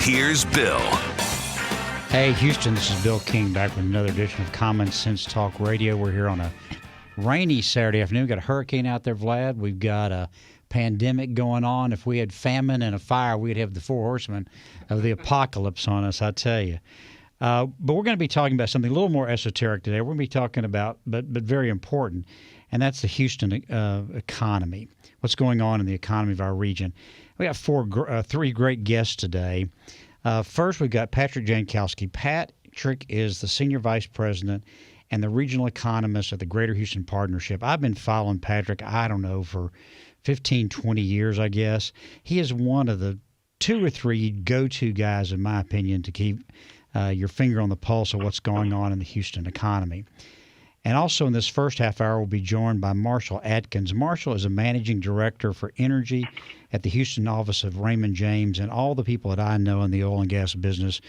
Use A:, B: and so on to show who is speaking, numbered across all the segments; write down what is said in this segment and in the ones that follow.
A: Here's Bill.
B: Hey, Houston, this is Bill King back with another edition of Common Sense Talk Radio. We're here on a rainy Saturday afternoon. We've got a hurricane out there, Vlad. We've got a pandemic going on. If we had famine and a fire, we'd have the four horsemen of the apocalypse on us, I tell you. But we're going to be talking about something a little more esoteric today. We're going to be talking about, but very important, and that's the Houston economy. What's going on in the economy of our region? We got three great guests today. First, we've got Patrick Jankowski. Patrick is the Senior Vice President and the Regional Economist at the Greater Houston Partnership. I've been following Patrick, I don't know, for 15, 20 years, I guess. He is one of the two or three go-to guys, in my opinion, to keep your finger on the pulse of what's going on in the Houston economy. And also in this first half hour, we'll be joined by Marshall Adkins. Marshall is a managing director for energy at the Houston office of Raymond James, and all the people that I know in the oil and gas business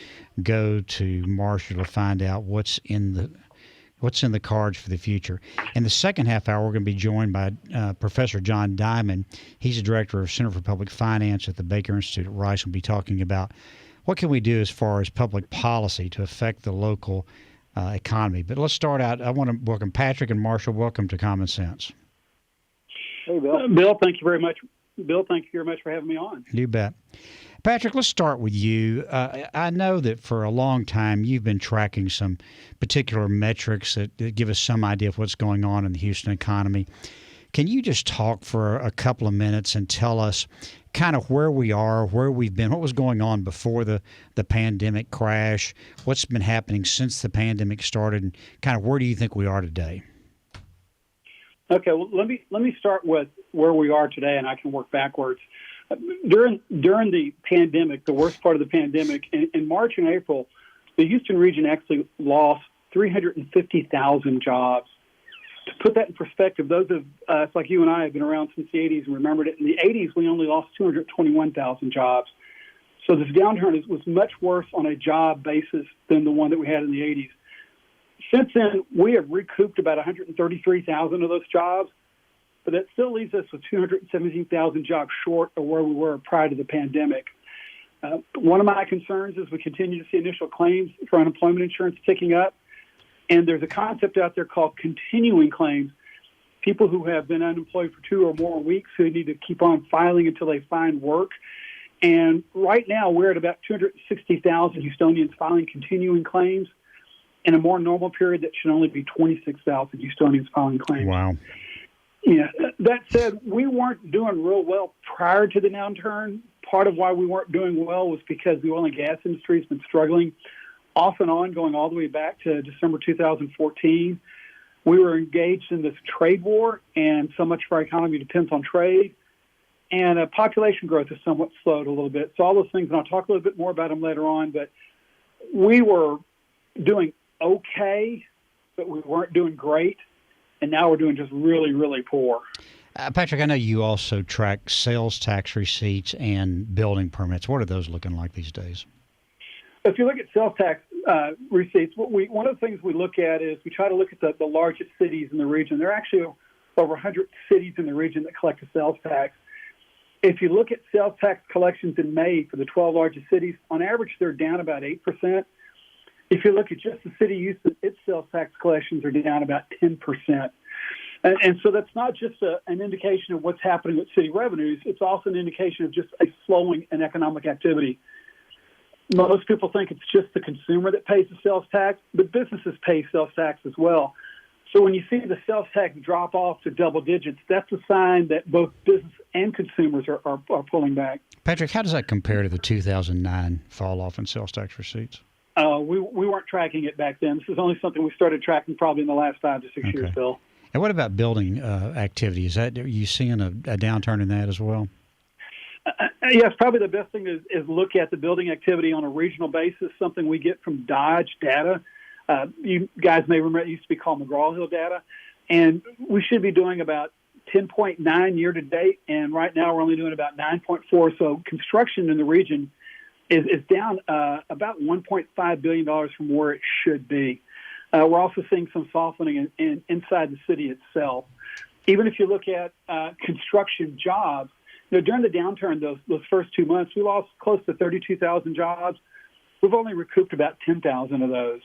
B: go to Marshall to find out what's in the cards for the future. In the second half hour, we're going to be joined by Professor John Diamond. He's the director of Center for Public Finance at the Baker Institute at Rice. We'll be talking about what can we do as far as public policy to affect the local economy. But let's start out. I want to welcome Patrick and Marshall. Welcome to Common Sense.
C: Hey, Bill. Bill, thank you very much. Bill, thank you very much for having me on.
B: You bet. Patrick, let's start with you. I know that for a long time you've been tracking some particular metrics that give us some idea of what's going on in the Houston economy. Can you just talk for a couple of minutes and tell us kind of where we are, where we've been, what was going on before the pandemic crash, what's been happening since the pandemic started, and kind of where do you think we are today?
C: Okay, well, let me start with where we are today, and I can work backwards. During the pandemic, the worst part of the pandemic, in March and April, the Houston region actually lost 350,000 jobs. To put that in perspective, those of us like you and I have been around since the 80s and remembered it. In the 80s, we only lost 221,000 jobs. So this downturn was much worse on a job basis than the one that we had in the 80s. Since then, we have recouped about 133,000 of those jobs, but that still leaves us with 217,000 jobs short of where we were prior to the pandemic. One of my concerns is we continue to see initial claims for unemployment insurance ticking up. And there's a concept out there called continuing claims, people who have been unemployed for 2 or more weeks who need to keep on filing until they find work. And right now we're at about 260,000 Houstonians filing continuing claims. In a more normal period, that should only be 26,000 Houstonians filing claims.
B: Wow.
C: Yeah. That said, we weren't doing real well prior to the downturn. Part of why we weren't doing well was because the oil and gas industry has been struggling off and on, going all the way back to December 2014. We were engaged in this trade war, and so much of our economy depends on trade. And population growth has somewhat slowed a little bit. So all those things, and I'll talk a little bit more about them later on, but we were doing okay, but we weren't doing great. And now we're doing just really, really poor.
B: Patrick, I know you also track sales tax receipts and building permits. What are those looking like these days?
C: If you look at sales tax receipts, one of the things we look at is we try to look at the largest cities in the region. There are actually over 100 cities in the region that collect a sales tax. If you look at sales tax collections in May for the 12 largest cities, on average, they're down about 8%. If you look at just the city of Houston, its sales tax collections are down about 10%. And so that's not just an indication of what's happening with city revenues. It's also an indication of just a slowing in economic activity. Most people think it's just the consumer that pays the sales tax, but businesses pay sales tax as well. So when you see the sales tax drop off to double digits, that's a sign that both business and consumers are pulling back.
B: Patrick, how does that compare to the 2009 fall off in sales tax receipts?
C: We weren't tracking it back then. This is only something we started tracking probably in the last 5 to 6 years, Bill. And
B: what about building activity? Are you seeing a downturn in that as well?
C: Yes, probably the best thing is look at the building activity on a regional basis, something we get from Dodge data. You guys may remember it used to be called McGraw-Hill data. And we should be doing about 10.9 year to date, and right now we're only doing about 9.4. So construction in the region is down about $1.5 billion from where it should be. We're also seeing some softening inside the city itself. Even if you look at construction jobs, during the downturn, those first 2 months, we lost close to 32,000 jobs. We've only recouped about 10,000 of those.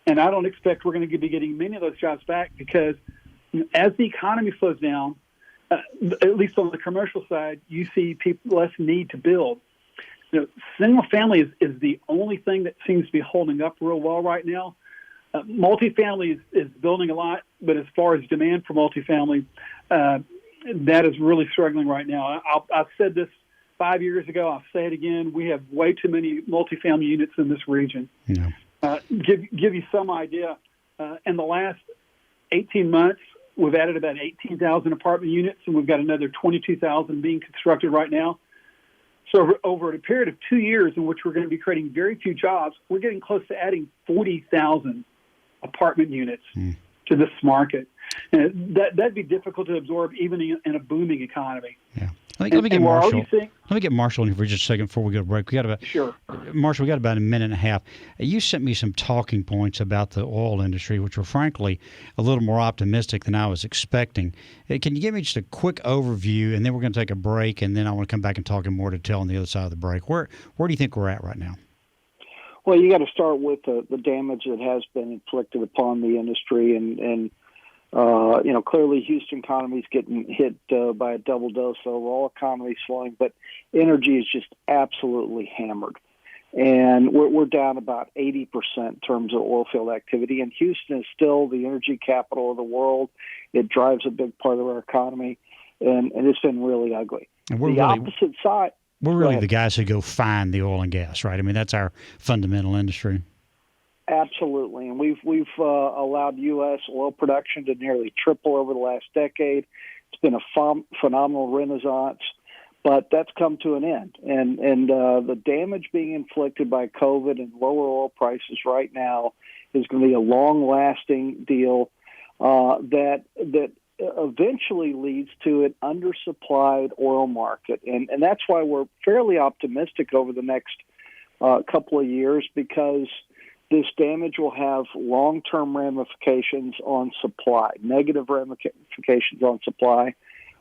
C: And I don't expect we're going to be getting many of those jobs back because as the economy slows down, at least on the commercial side, you see less need to build. Single family is the only thing that seems to be holding up real well right now. Multifamily is building a lot, but as far as demand for multifamily, that is really struggling right now. I've said this 5 years ago. I'll say it again. We have way too many multifamily units in this region.
B: Yeah.
C: Give you some idea. In the last 18 months, we've added about 18,000 apartment units, and we've got another 22,000 being constructed right now. So over a period of 2 years in which we're going to be creating very few jobs, we're getting close to adding 40,000 apartment units to this market. And that'd be difficult to absorb even in a booming economy.
B: Yeah. Let me get Marshall in here for just a second before we go to break. Marshall, we got about a minute and a half. You sent me some talking points about the oil industry, which were frankly a little more optimistic than I was expecting. Can you give me just a quick overview, and then we're going to take a break, and then I want to come back and talk in more detail on the other side of the break. Where do you think we're at right now?
A: Well, you got to start with the damage that has been inflicted upon the industry, and clearly Houston economy is getting hit by a double dose. The overall economy is slowing, but energy is just absolutely hammered. And we're down about 80% in terms of oil field activity. And Houston is still the energy capital of the world. It drives a big part of our economy, and it's been really ugly.
B: And
A: opposite side.
B: We're really the guys who go find the oil and gas, right? I mean, that's our fundamental industry.
A: Absolutely, and we've allowed U.S. oil production to nearly triple over the last decade. It's been a phenomenal renaissance, but that's come to an end. And the damage being inflicted by COVID and lower oil prices right now is going to be a long-lasting deal that eventually leads to an undersupplied oil market, and that's why we're fairly optimistic over the next couple of years, because this damage will have long-term ramifications on supply, negative ramifications on supply,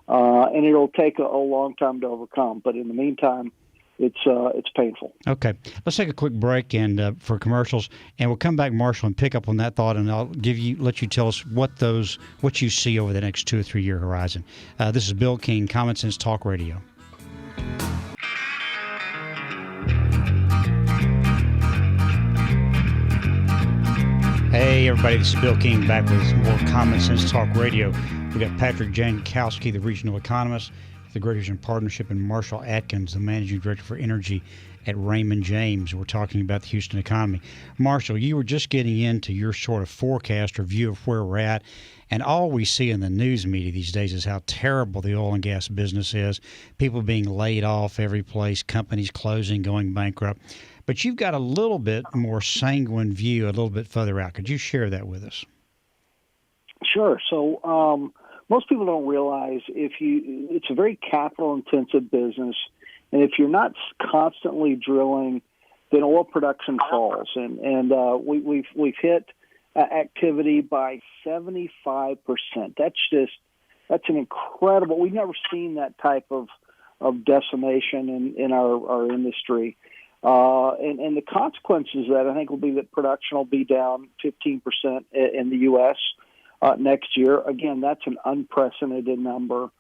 A: and it'll take a long time to overcome. But in the meantime, it's painful.
B: Okay, let's take a quick break and for commercials, and we'll come back, Marshall, and pick up on that thought, and I'll let you tell us what you see over the next 2 or 3 year horizon. This is Bill King, Common Sense Talk Radio. Hey, everybody, this is Bill King back with more Common Sense Talk Radio. We've got Patrick Jankowski, the regional economist with the Great Houston Partnership, and Marshall Adkins, the managing director for energy at Raymond James. We're talking about the Houston economy. Marshall, you were just getting into your sort of forecast or view of where we're at, and all we see in the news media these days is how terrible the oil and gas business is, people being laid off every place, companies closing, going bankrupt. But you've got a little bit more sanguine view a little bit further out. Could you share that with us?
A: Sure. So most people don't realize it's a very capital-intensive business, and if you're not constantly drilling, then oil production falls. And we've hit activity by 75%. That's an incredible. We've never seen that type of decimation in our industry. And the consequences of that, I think, will be that production will be down 15% in the U.S. Next year. Again, that's an unprecedented number.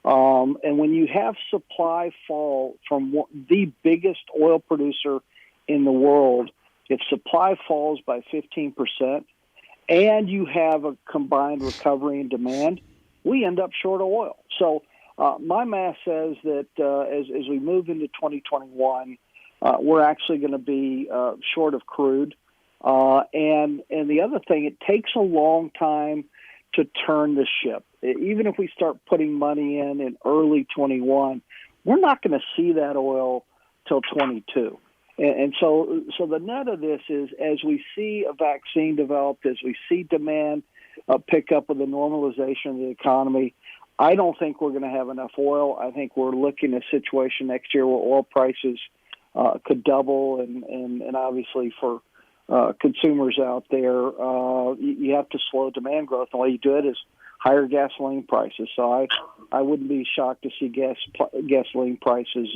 A: And when you have supply fall from the biggest oil producer in the world, if supply falls by 15% and you have a combined recovery in demand, we end up short of oil. So my math says that as we move into 2021, we're actually going to be short of crude. And the other thing, it takes a long time to turn the ship. Even if we start putting money in early 21, we're not going to see that oil till 22. And so the net of this is, as we see a vaccine developed, as we see demand pick up with the normalization of the economy, I don't think we're going to have enough oil. I think we're looking at a situation next year where oil prices could double, and obviously for consumers out there, you have to slow demand growth. The way you do it is higher gasoline prices. So I wouldn't be shocked to see gasoline prices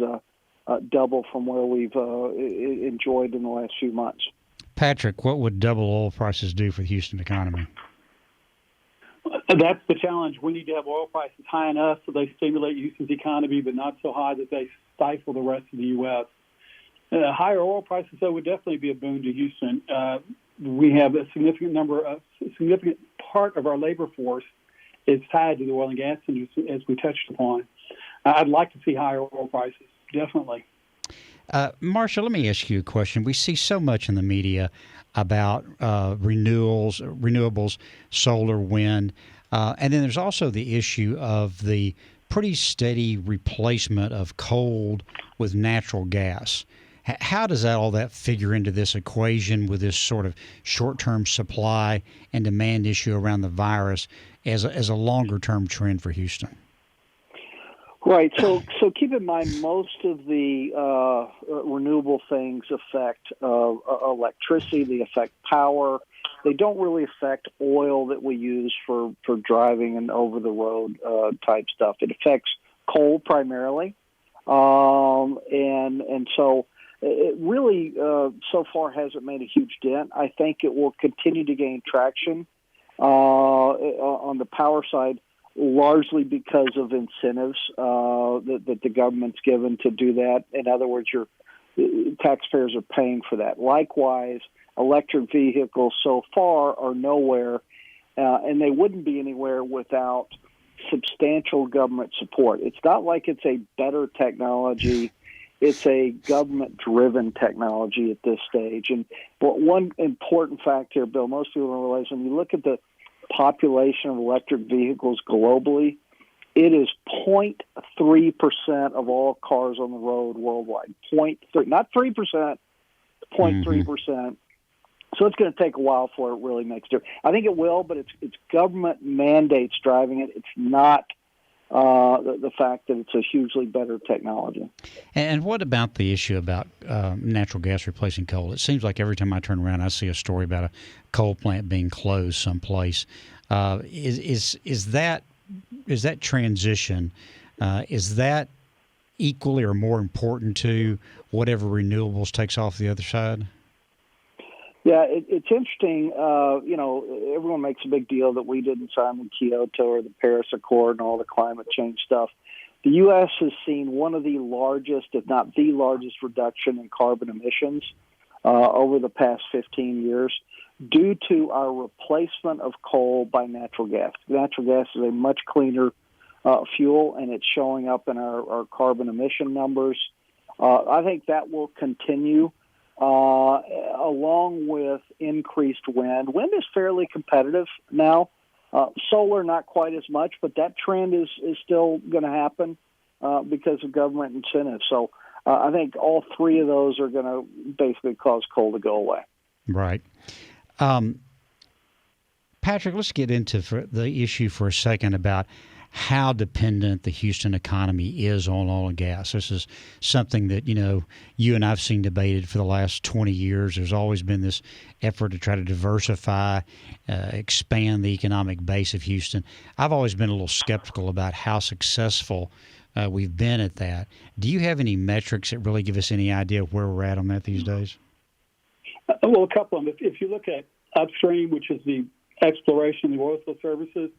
A: double from where we've enjoyed in the last few months.
B: Patrick, what would double oil prices do for the Houston economy?
C: That's the challenge. We need to have oil prices high enough so they stimulate Houston's economy, but not so high that they stifle the rest of the U.S. Higher oil prices, though, would definitely be a boon to Houston. We have a significant part of our labor force is tied to the oil and gas industry, as we touched upon. I'd like to see higher oil prices, definitely.
B: Marshall, let me ask you a question. We see so much in the media about renewables, solar, wind, and then there's also the issue of the pretty steady replacement of coal with natural gas. How does all that figure into this equation with this sort of short-term supply and demand issue around the virus as a longer-term trend for Houston?
A: Right. So keep in mind, most of the renewable things affect electricity. They affect power. They don't really affect oil that we use for driving and over-the-road type stuff. It affects coal primarily, and so it really so far hasn't made a huge dent. I think it will continue to gain traction on the power side, largely because of incentives that the government's given to do that. In other words, your taxpayers are paying for that. Likewise, electric vehicles so far are nowhere, and they wouldn't be anywhere without substantial government support. It's not like it's a better technology. It's a government-driven technology at this stage. But one important fact here, Bill, most people don't realize, when you look at the population of electric vehicles globally, it is 0.3% of all cars on the road worldwide. 0.3, not 3%, 0.3%. So it's going to take a while before it really makes a difference. I think it will, but it's government mandates driving it. It's not the fact that it's a hugely better technology. And
B: what about the issue about natural gas replacing coal? It seems like every time I turn around, I see a story about a coal plant being closed someplace. Is that transition, is that equally or more important to whatever renewables takes off the other side?
A: Yeah, it's interesting. Everyone makes a big deal that we didn't sign the Kyoto or the Paris Accord and all the climate change stuff. The U.S. has seen one of the largest, if not the largest, reduction in carbon emissions over the past 15 years due to our replacement of coal by natural gas. Natural gas is a much cleaner fuel, and it's showing up in our carbon emission numbers. I think that will continue. Along with increased wind. Wind is fairly competitive now. Solar, not quite as much, but that trend is still going to happen because of government incentives. So I think all three of those are going to basically cause coal to go away.
B: Right. Patrick, let's get into the issue for a second about how dependent the Houston economy is on oil and gas. This is something that, you and I've seen debated for the last 20 years. There's always been this effort to try to diversify, expand the economic base of Houston. I've always been a little skeptical about how successful we've been at that. Do you have any metrics that really give us any idea of where we're at on that these days?
C: Well, a couple of them. If you look at upstream, which is the exploration, the oil field services,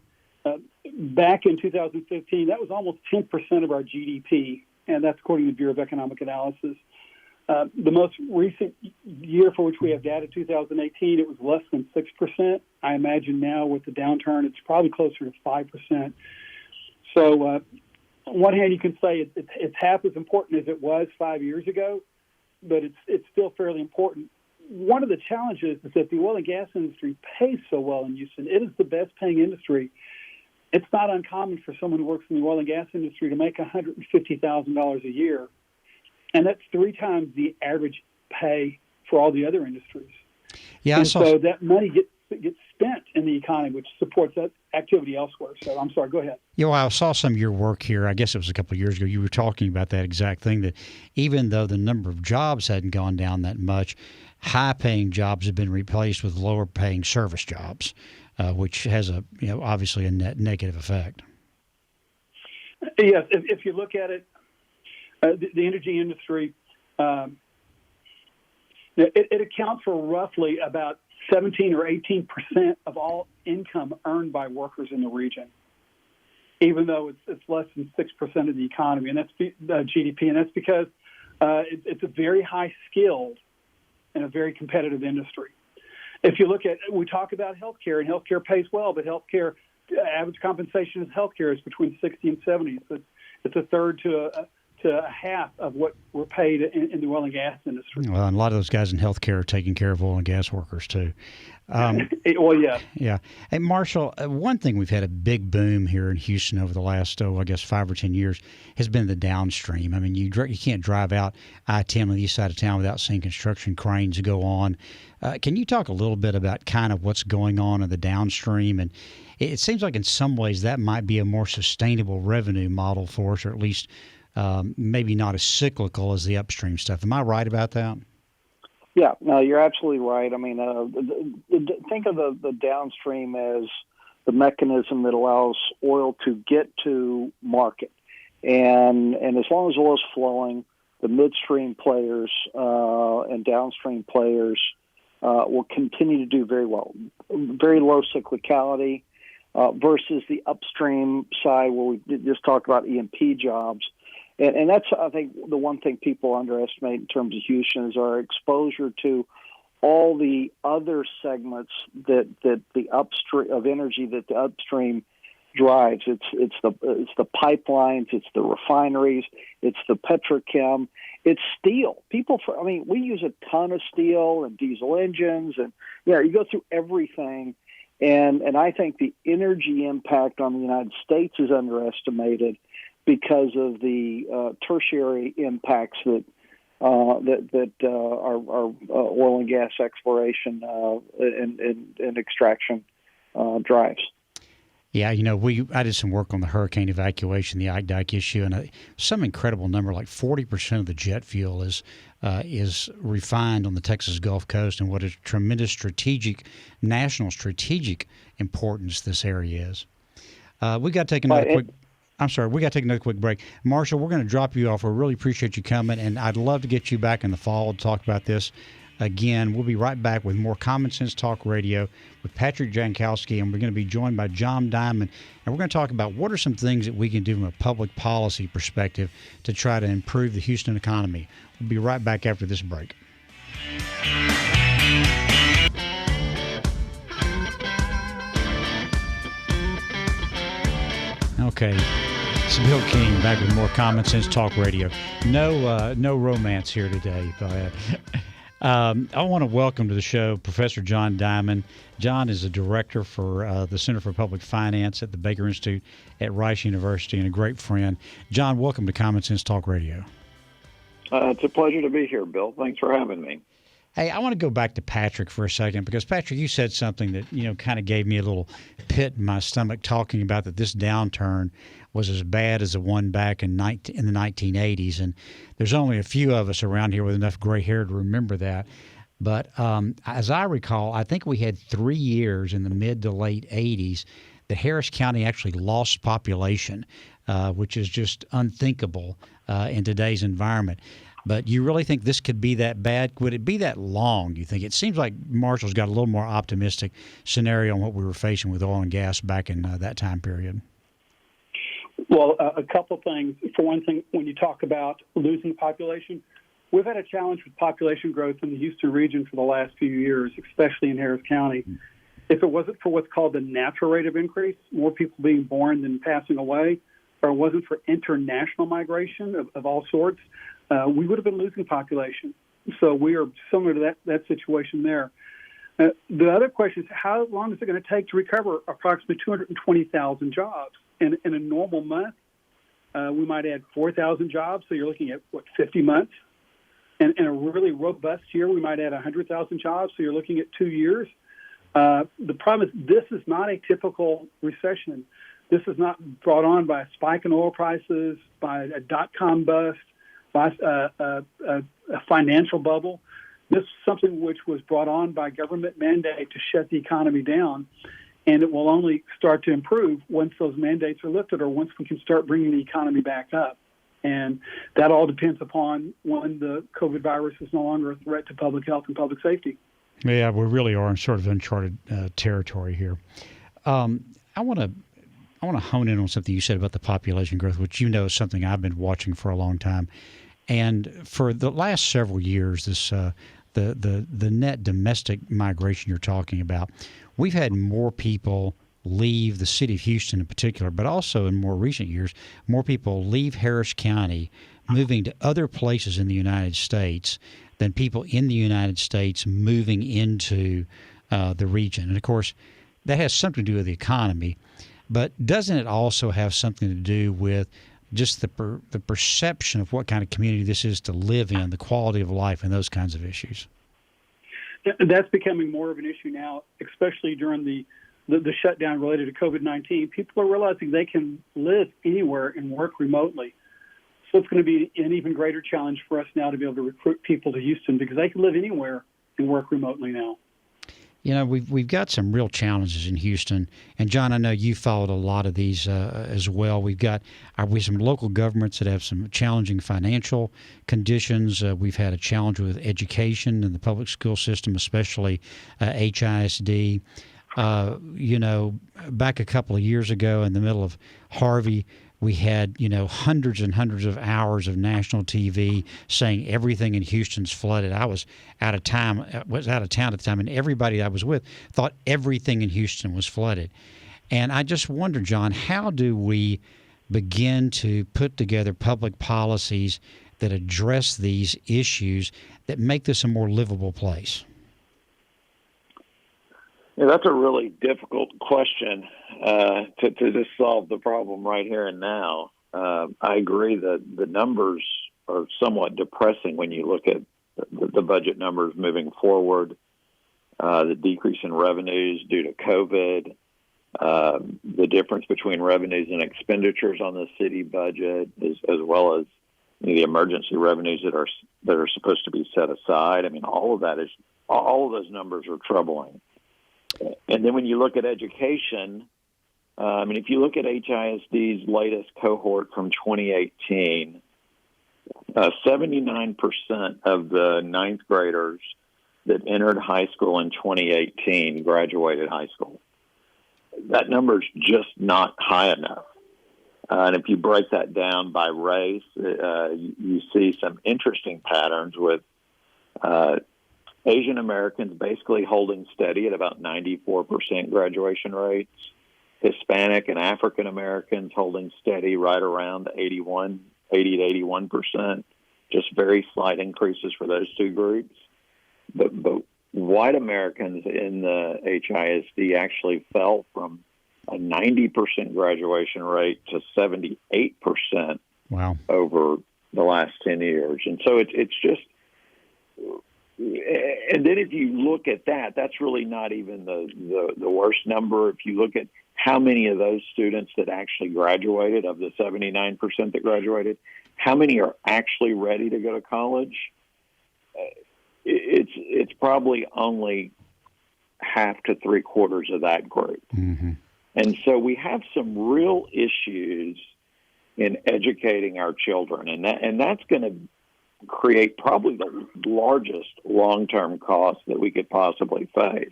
C: back in 2015, that was almost 10% of our GDP, and that's according to the Bureau of Economic Analysis. The most recent year for which we have data, 2018, it was less than 6%. I imagine now with the downturn, it's probably closer to 5%. So on one hand, you can say it's half as important as it was 5 years ago, but it's still fairly important. One of the challenges is that the oil and gas industry pays so well in Houston. It is the best paying industry. It's not uncommon for someone who works in the oil and gas industry to make $150,000 a year, and that's 3 times the average pay for all the other industries.
B: Yeah,
C: so that money gets spent in the economy, which supports that activity elsewhere. So I'm sorry, go ahead.
B: Yeah, well, I saw some of your work here. I guess it was a couple of years ago. You were talking about that exact thing, that even though the number of jobs hadn't gone down that much, high-paying jobs have been replaced with lower-paying service jobs. which has obviously a net negative effect.
C: Yes, if you look at it, the energy industry, it accounts for roughly about 17 or 18% of all income earned by workers in the region, even though it's less than 6% of the economy, and that's GDP, and that's because it's a very high skilled and a very competitive industry. If you look at, we talk about healthcare, and healthcare pays well, but healthcare average compensation in healthcare is between 60 and 70. So it's a third to a half of what we're paid in the oil and gas industry.
B: Well, and a lot of those guys in healthcare are taking care of oil and gas workers too.
C: Well, yeah.
B: Yeah. Hey, Marshall, one thing we've had a big boom here in Houston over the last, I guess 5 or 10 years has been the downstream. I mean, you can't drive out I-10 on the east side of town without seeing construction cranes go on. Can you talk a little bit about kind of what's going on in the downstream? And it seems like in some ways that might be a more sustainable revenue model for us, or at least maybe not as cyclical as the upstream stuff. Am I right about that?
A: Yeah, no, you're absolutely right. I mean, think of the downstream as the mechanism that allows oil to get to market. And as long as oil is flowing, the midstream players and downstream players will continue to do very well. Very low cyclicality versus the upstream side where we just talked about E&P jobs. And that's, I think, the one thing people underestimate in terms of Houston is our exposure to all the other segments that the upstream of energy that the upstream drives. It's the pipelines, it's the refineries, it's the petrochem, it's steel. We use a ton of steel and diesel engines, and you go through everything. And I think the energy impact on the United States is underestimated because of the tertiary impacts that our oil and gas exploration and extraction drives.
B: Yeah, I did some work on the hurricane evacuation, the Ike Dike issue, and some incredible number, like 40% of the jet fuel is refined on the Texas Gulf Coast, and what a tremendous national strategic importance this area is. We got to take another quick. I'm sorry, we got to take another quick break. Marshall, we're going to drop you off. We really appreciate you coming, and I'd love to get you back in the fall to talk about this again. We'll be right back with more Common Sense Talk Radio with Patrick Jankowski, and we're going to be joined by John Diamond, and we're going to talk about what are some things that we can do from a public policy perspective to try to improve the Houston economy. We'll be right back after this break. Okay, it's Bill King back with more Common Sense Talk Radio. No romance here today. I want to welcome to the show Professor John Diamond. John is a director for the Center for Public Finance at the Baker Institute at Rice University and a great friend. John, welcome to Common Sense Talk Radio.
D: It's a pleasure to be here, Bill. Thanks for having me.
B: Hey, I want to go back to Patrick for a second because, Patrick, you said something that, kind of gave me a little pit in my stomach talking about that this downturn was as bad as the one back in the 1980s. And there's only a few of us around here with enough gray hair to remember that. But as I recall, I think we had 3 years in the mid to late 80s that Harris County actually lost population, which is just unthinkable in today's environment. But you really think this could be that bad? Would it be that long, do you think? It seems like Marshall's got a little more optimistic scenario on what we were facing with oil and gas back in that time period.
C: Well, a couple things. For one thing, when you talk about losing population, we've had a challenge with population growth in the Houston region for the last few years, especially in Harris County. If it wasn't for what's called the natural rate of increase, more people being born than passing away, or it wasn't for international migration of all sorts, we would have been losing population. So we are similar to that situation there. The other question is, how long is it going to take to recover approximately 220,000 jobs? In a normal month, we might add 4,000 jobs, so you're looking at, 50 months? And in a really robust year, we might add 100,000 jobs, so you're looking at 2 years. The problem is this is not a typical recession. This is not brought on by a spike in oil prices, by a dot-com bust, by a financial bubble. This is something which was brought on by government mandate to shut the economy down. And it will only start to improve once those mandates are lifted or once we can start bringing the economy back up. And that all depends upon when the COVID virus is no longer a threat to public health and public safety.
B: Yeah, we really are in sort of uncharted territory here. I want to hone in on something you said about the population growth, which you know is something I've been watching for a long time. And for the last several years, this the net domestic migration you're talking about, we've had more people leave the city of Houston in particular, but also in more recent years, more people leave Harris County, moving to other places in the United States than people in the United States moving into the region. And of course, that has something to do with the economy, but doesn't it also have something to do with just the perception of what kind of community this is to live in, the quality of life, and those kinds of issues?
C: That's becoming more of an issue now, especially during the shutdown related to COVID-19. People are realizing they can live anywhere and work remotely. So it's going to be an even greater challenge for us now to be able to recruit people to Houston because they can live anywhere and work remotely now.
B: You know, we've got some real challenges in Houston, and John, I know you followed a lot of these as well. We've got some local governments that have some challenging financial conditions. We've had a challenge with education in the public school system, especially HISD. You know, back a couple of years ago, in the middle of Harvey, we had, hundreds and hundreds of hours of national TV saying everything in Houston's flooded. I was out of town at the time, and everybody I was with thought everything in Houston was flooded. And I just wonder, John, how do we begin to put together public policies that address these issues that make this a more livable place?
D: Yeah, that's a really difficult question to just solve the problem right here and now. I agree that the numbers are somewhat depressing when you look at the budget numbers moving forward, the decrease in revenues due to COVID, the difference between revenues and expenditures on the city budget, as well as the emergency revenues that are supposed to be set aside. I mean, all of those numbers are troubling. And then when you look at education, if you look at HISD's latest cohort from 2018, 79% of the ninth graders that entered high school in 2018 graduated high school. That number's just not high enough. And if you break that down by race, you see some interesting patterns with Asian Americans basically holding steady at about 94% graduation rates. Hispanic and African Americans holding steady right around 80 to 81%. Just very slight increases for those two groups. But white Americans in the HISD actually fell from a 90% graduation rate to 78%.
B: Wow. Over
D: the last 10 years. And so it's just... And then if you look at that, that's really not even the worst number. If you look at how many of those students that actually graduated, of the 79% that graduated, how many are actually ready to go to college? It's probably only half to three quarters of that group.
B: Mm-hmm.
D: And so we have some real issues in educating our children, and that's going to create probably the largest long-term cost that we could possibly face.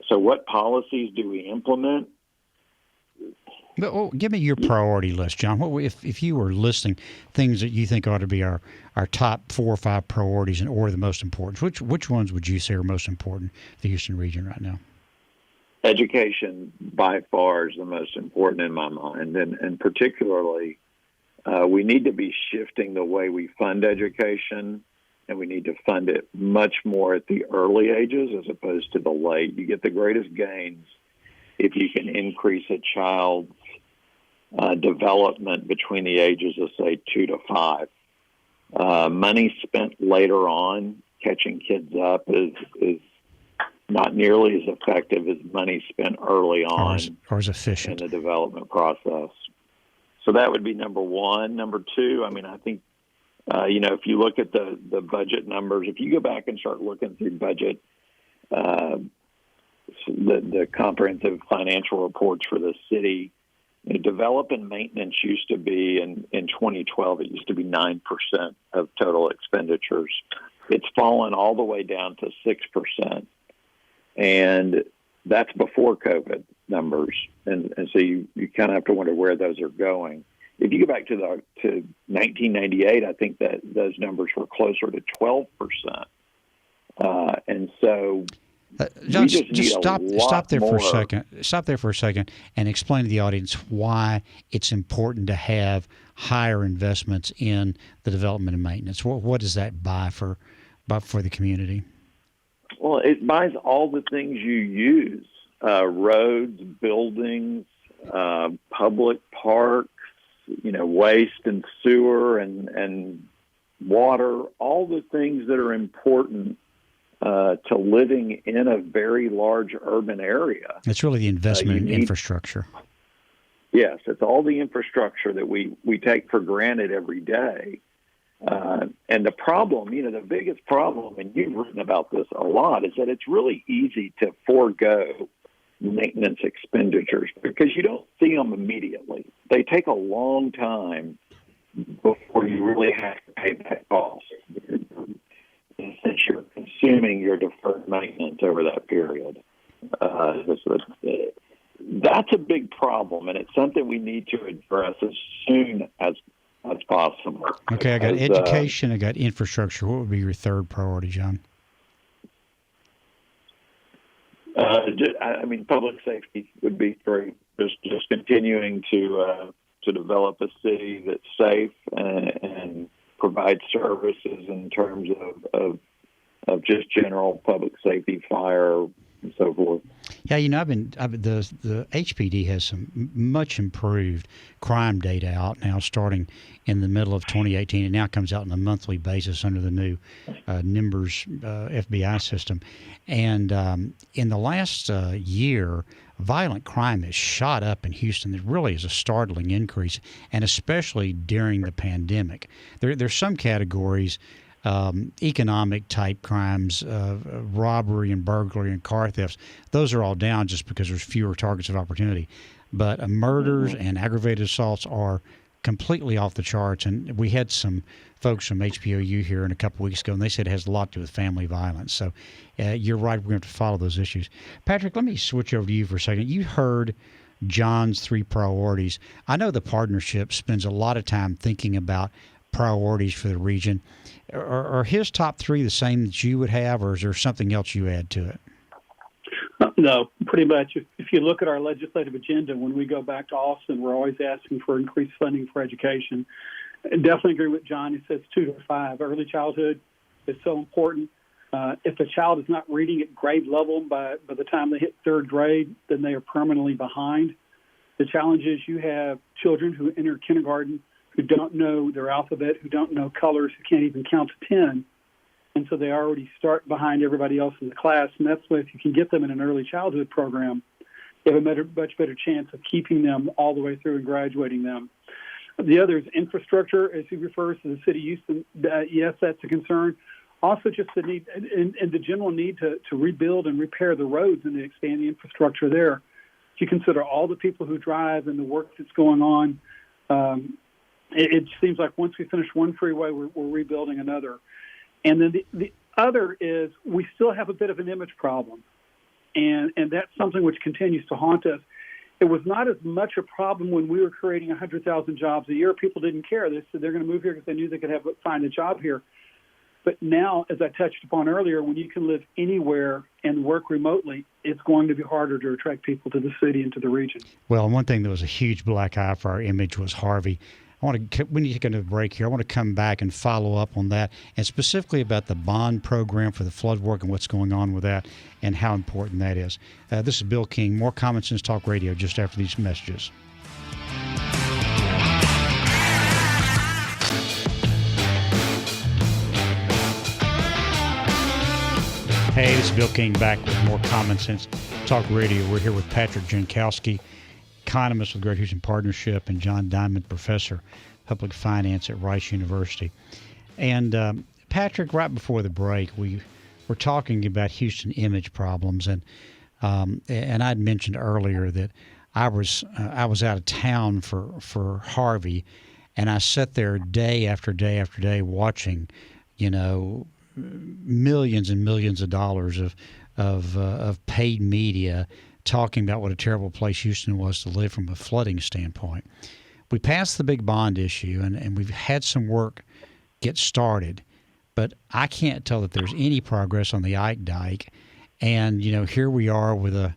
D: So what policies do we implement?
B: Give me your priority list, John. What if you were listing things that you think ought to be our top 4 or 5 priorities in order the most important? Which ones would you say are most important for the Houston region right now?
D: Education by far is the most important in my mind, and particularly we need to be shifting the way we fund education, and we need to fund it much more at the early ages as opposed to the late. You get the greatest gains if you can increase a child's development between the ages of, say, 2 to 5. Money spent later on catching kids up is not nearly as effective as money spent early on
B: or as efficient
D: in the development process. So that would be number one. Number two, I think, if you look at the budget numbers, if you go back and start looking through budget the comprehensive financial reports for the city. Develop and maintenance used to be, in 2012, it used to be 9% of total expenditures. It's fallen all the way down to 6%. And that's before COVID numbers. And so you kind of have to wonder where those are going. If you go back to 1998, I think that those numbers were closer to 12%. And so
B: John, just stop there for a second. Stop there for a second and explain to the audience why it's important to have higher investments in the development and maintenance. What does that buy for the community?
D: Well, it buys all the things you use: roads, buildings, public parks, waste and sewer and water. All the things that are important to living in a very large urban area. It's
B: really the investment in infrastructure.
D: Yes, it's all the infrastructure that we take for granted every day. And the problem, the biggest problem, and you've written about this a lot, is that it's really easy to forego maintenance expenditures because you don't see them immediately. They take a long time before you really have to pay that cost, since you're consuming your deferred maintenance over that period. That's a big problem, and it's something we need to address as soon as possible.
B: Okay, I got education, I got infrastructure. What would be your third priority, John?
D: Public safety would be great. Just continuing to develop a city that's safe and provide services in terms of just general public safety, fire, and so forth.
B: Yeah, the HPD has some much improved crime data out now, starting in the middle of 2018. It now comes out on a monthly basis under the new NIMBRS FBI system. And in the last year, violent crime has shot up in Houston. There really is a startling increase, and especially during the pandemic. There's some categories. Economic type crimes, robbery and burglary and car thefts, those are all down just because there's fewer targets of opportunity. But murders and aggravated assaults are completely off the charts. And we had some folks from HPOU here a couple weeks ago, and they said it has a lot to do with family violence. So you're right, we're going to have to follow those issues. Patrick, let me switch over to you for a second. You heard John's 3 priorities. I know the partnership spends a lot of time thinking about priorities for the region. Are his top 3 the same that you would have, or is there something else you add to it?
C: No, pretty much. If you look at our legislative agenda, when we go back to Austin, we're always asking for increased funding for education. I definitely agree with John. He says 2 to 5. Early childhood is so important. If a child is not reading at grade level by the time they hit 3rd grade, then they are permanently behind. The challenge is you have children who enter kindergarten who don't know their alphabet, who don't know colors, who can't even count to 10. And so they already start behind everybody else in the class. And that's why if you can get them in an early childhood program, you have a much better chance of keeping them all the way through and graduating them. The other is infrastructure, as he refers to the city of Houston. Yes, that's a concern. Also just the need and the general need to rebuild and repair the roads and to expand the infrastructure there. If you consider all the people who drive and the work that's going on, it seems like once we finish one freeway, we're rebuilding another. And then the other is we still have a bit of an image problem. And that's something which continues to haunt us. It was not as much a problem when we were creating 100,000 jobs a year. People didn't care. They said they're going to move here because they knew they could find a job here. But now, as I touched upon earlier, when you can live anywhere and work remotely, it's going to be harder to attract people to the city and to the region.
B: Well, one thing that was a huge black eye for our image was Harvey. We need to take a break here. I want to come back and follow up on that, and specifically about the bond program for the flood work and what's going on with that and how important that is. This is Bill King. More Common Sense Talk Radio just after these messages. Hey, this is Bill King back with more Common Sense Talk Radio. We're here with Patrick Jankowski, economist with Great Houston Partnership, and John Diamond, professor of public finance at Rice University. And Patrick, right before the break, we were talking about Houston image problems, and And I'd mentioned earlier that I was out of town for Harvey, and I sat there day after day after day watching, millions and millions of dollars of paid media talking about what a terrible place Houston was to live from a flooding standpoint. We passed the big bond issue, and we've had some work get started, but I can't tell that there's any progress on the Ike Dike. And here we are with a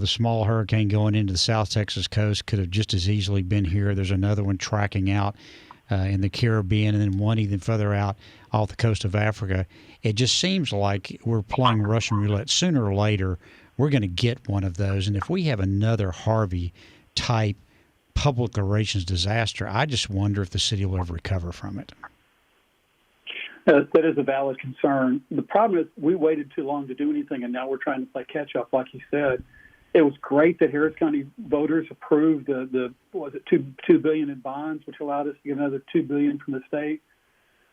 B: small hurricane going into the South Texas coast. Could have just as easily been here. There's another one tracking out in the Caribbean, and then one even further out off the coast of Africa. It just seems like we're playing Russian roulette. Sooner or later, we're going to get one of those. And if we have another Harvey-type public relations disaster, I just wonder if the city will ever recover from it.
C: That is a valid concern. The problem is we waited too long to do anything, and now we're trying to play catch-up, like you said. It was great that Harris County voters approved the $2 billion in bonds, which allowed us to get another $2 billion from the state,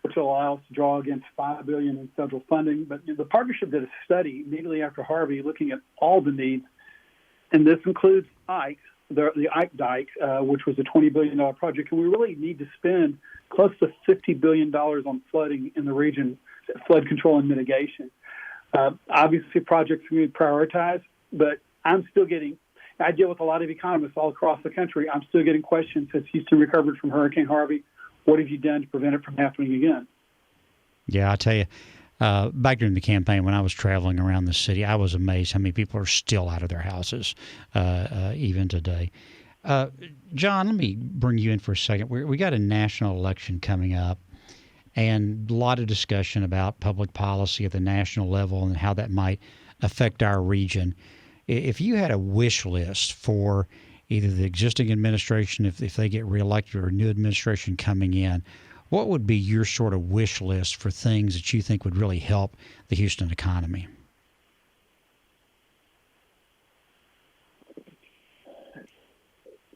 C: which will allow us to draw against $5 billion in federal funding. But the partnership did a study immediately after Harvey, looking at all the needs, and this includes Ike, the Ike Dike, which was a $20 billion project, and we really need to spend close to $50 billion on flooding in the region, flood control and mitigation. Obviously, projects we need to prioritize, but I deal with a lot of economists all across the country. I'm still getting questions. Has Houston recovered from Hurricane Harvey? What have you done to prevent it from happening again?
B: Yeah, I tell you, back during the campaign when I was traveling around the city, I was amazed how many people are still out of their houses even today. John, let me bring you in for a second. We got a national election coming up, and a lot of discussion about public policy at the national level and how that might affect our region. If you had a wish list for either the existing administration, if they get reelected, or a new administration coming in, what would be your sort of wish list for things that you think would really help the Houston economy?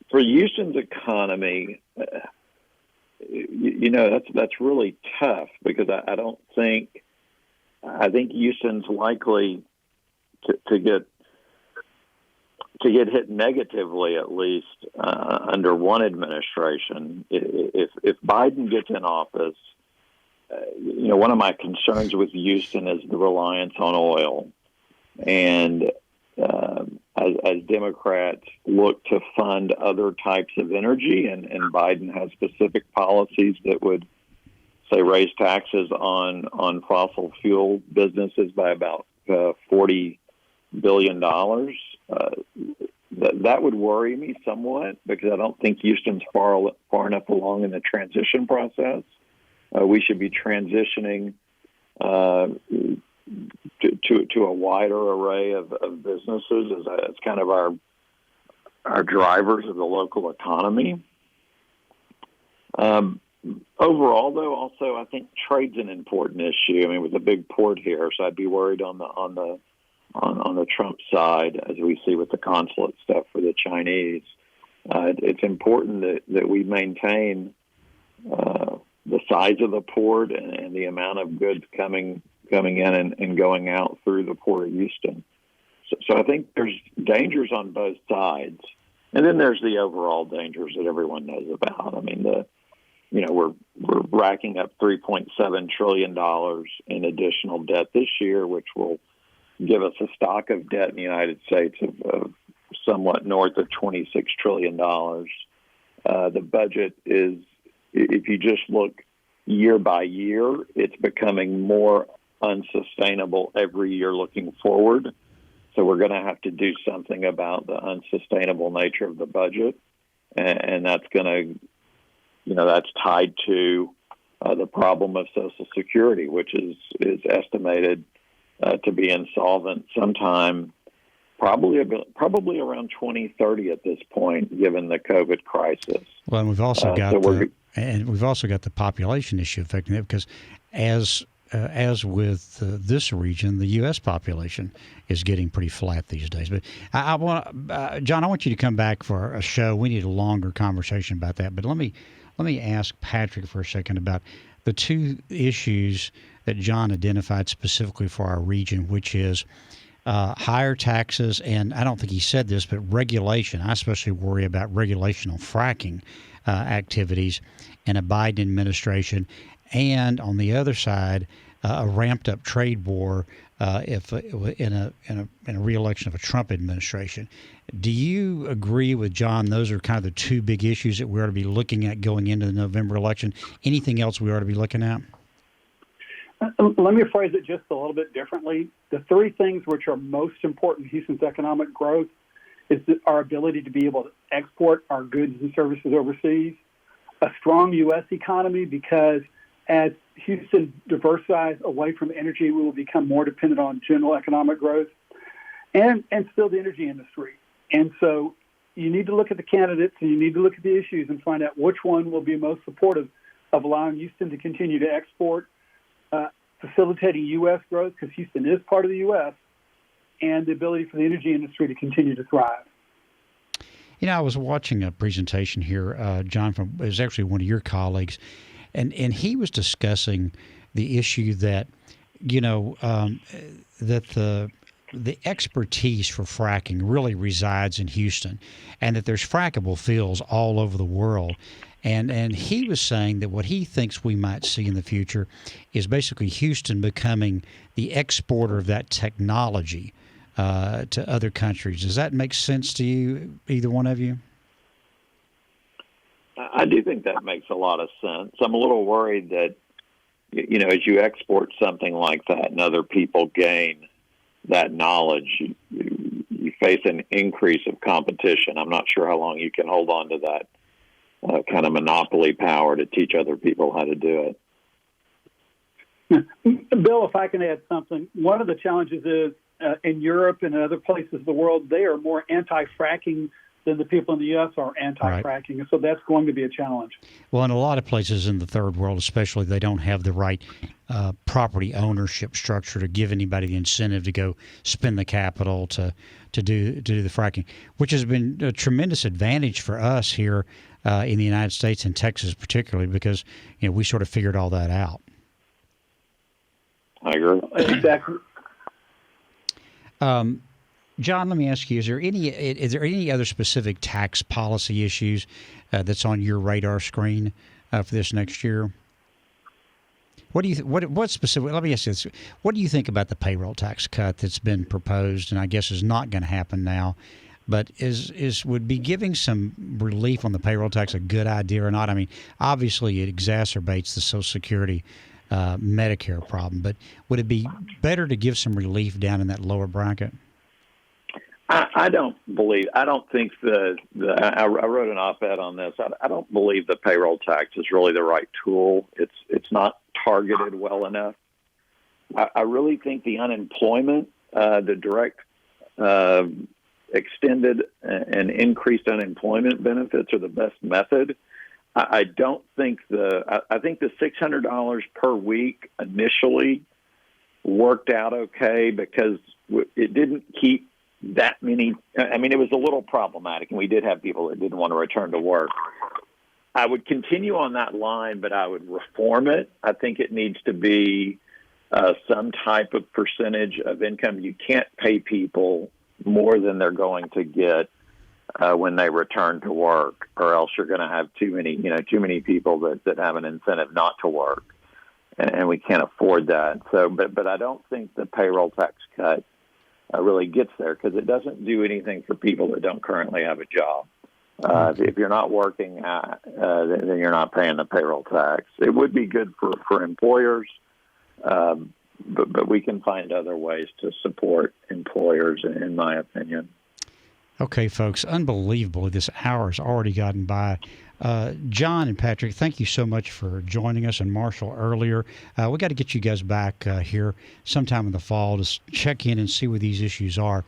D: For Houston's economy, that's really tough because I think Houston's likely to get hit negatively, at least under one administration. If Biden gets in office, one of my concerns with Houston is the reliance on oil, and as Democrats look to fund other types of energy, and Biden has specific policies that would, say, raise taxes on fossil fuel businesses by about $40 billion. That would worry me somewhat because I don't think Houston's far enough along in the transition process. We should be transitioning to a wider array of businesses as kind of our drivers of the local economy. Overall, though, also I think trade's an important issue. I mean, with a big port here, so I'd be worried on the Trump side, as we see with the consulate stuff for the Chinese. It's important that we maintain the size of the port and the amount of goods coming in and going out through the port of Houston. So I think there's dangers on both sides, and then there's the overall dangers that everyone knows about. I mean, we're racking up $3.7 trillion in additional debt this year, which will give us a stock of debt in the United States of somewhat north of $26 trillion. The budget is, if you just look year by year, it's becoming more unsustainable every year looking forward. So we're going to have to do something about the unsustainable nature of the budget. And that's going to, that's tied to the problem of Social Security, which is estimated to be insolvent sometime, probably around 2030 at this point, given the COVID crisis.
B: Well, and we've also got the population issue affecting it, because as with this region, the U.S. population is getting pretty flat these days. But I want John, I want you to come back for a show. We need a longer conversation about that. But let me ask Patrick for a second about the two issues that John identified specifically for our region, which is higher taxes, and I don't think he said this, but regulation. I especially worry about regulation on fracking activities in a Biden administration, and on the other side, a ramped up trade war if in a re-election of a Trump administration. Do you agree with John? Those are kind of the two big issues that we ought to be looking at going into the November election. Anything else we ought to be looking at?
C: Let me phrase it just a little bit differently. The three things which are most important to Houston's economic growth is our ability to be able to export our goods and services overseas, a strong U.S. economy, because as Houston diversifies away from energy, we will become more dependent on general economic growth, and still the energy industry. And so you need to look at the candidates and you need to look at the issues and find out which one will be most supportive of allowing Houston to continue to export, facilitating U.S. growth, because Houston is part of the U.S., and the ability for the energy industry to continue to thrive.
B: You know, I was watching a presentation here, John, it was actually one of your colleagues, and he was discussing the issue that, that the expertise for fracking really resides in Houston, and that there's frackable fields all over the world. And he was saying that what he thinks we might see in the future is basically Houston becoming the exporter of that technology to other countries. Does that make sense to you, either one of you?
D: I do think that makes a lot of sense. I'm a little worried that, as you export something like that and other people gain that knowledge, you face an increase of competition. I'm not sure how long you can hold on to that kind of monopoly power to teach other people how to do
C: it. Bill, if I can add something, one of the challenges is in Europe and other places of the world, they are more anti-fracking than the people in the U.S. are anti-fracking. Right. So that's going to be a challenge.
B: Well, in a lot of places in the third world especially, they don't have the right property ownership structure to give anybody the incentive to go spend the capital to do the fracking, which has been a tremendous advantage for us here in the United States and Texas particularly, because we sort of figured all that out.
D: I agree.
C: Exactly.
B: John, let me ask you: is there any other specific tax policy issues that's on your radar screen for this next year? What do you what specific? Let me ask you this: what do you think about the payroll tax cut that's been proposed, and I guess is not going to happen now? But would be giving some relief on the payroll tax a good idea or not? I mean, obviously it exacerbates the Social Security Medicare problem, but would it be better to give some relief down in that lower bracket?
D: I don't think I wrote an op-ed on this. I don't believe the payroll tax is really the right tool. It's not targeted well enough. I really think the unemployment, the direct extended and increased unemployment benefits are the best method. I don't think I think the $600 per week initially worked out okay because it didn't keep that many. I mean, it was a little problematic, and we did have people that didn't want to return to work. I would continue on that line, but I would reform it. I think it needs to be some type of percentage of income. You can't pay people more than they're going to get when they return to work, or else you're going to have too many people that have an incentive not to work, and we can't afford that. So, but I don't think the payroll tax cut really gets there because it doesn't do anything for people that don't currently have a job. If you're not working, then you're not paying the payroll tax. It would be good for employers, but we can find other ways to support employers, in my opinion.
B: Okay, folks, unbelievable. This hour has already gotten by. John and Patrick, thank you so much for joining us, and Marshall earlier. We got to get you guys back here sometime in the fall to check in and see where these issues are.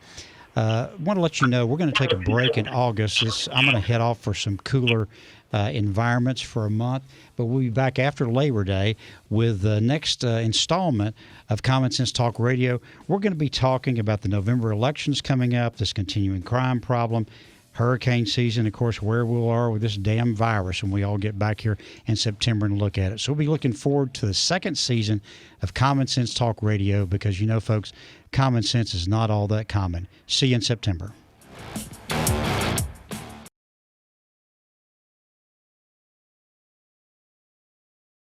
B: Want to let you know we're going to take a break in August. I'm going to head off for some cooler environments for a month, but we'll be back after Labor Day with the next installment of Common Sense Talk Radio. We're going to be talking about the November elections coming up, this continuing crime problem, hurricane season, of course, where we are with this damn virus when we all get back here in September and look at it. So we'll be looking forward to the second season of Common Sense Talk Radio because, folks, common sense is not all that common. See you in September.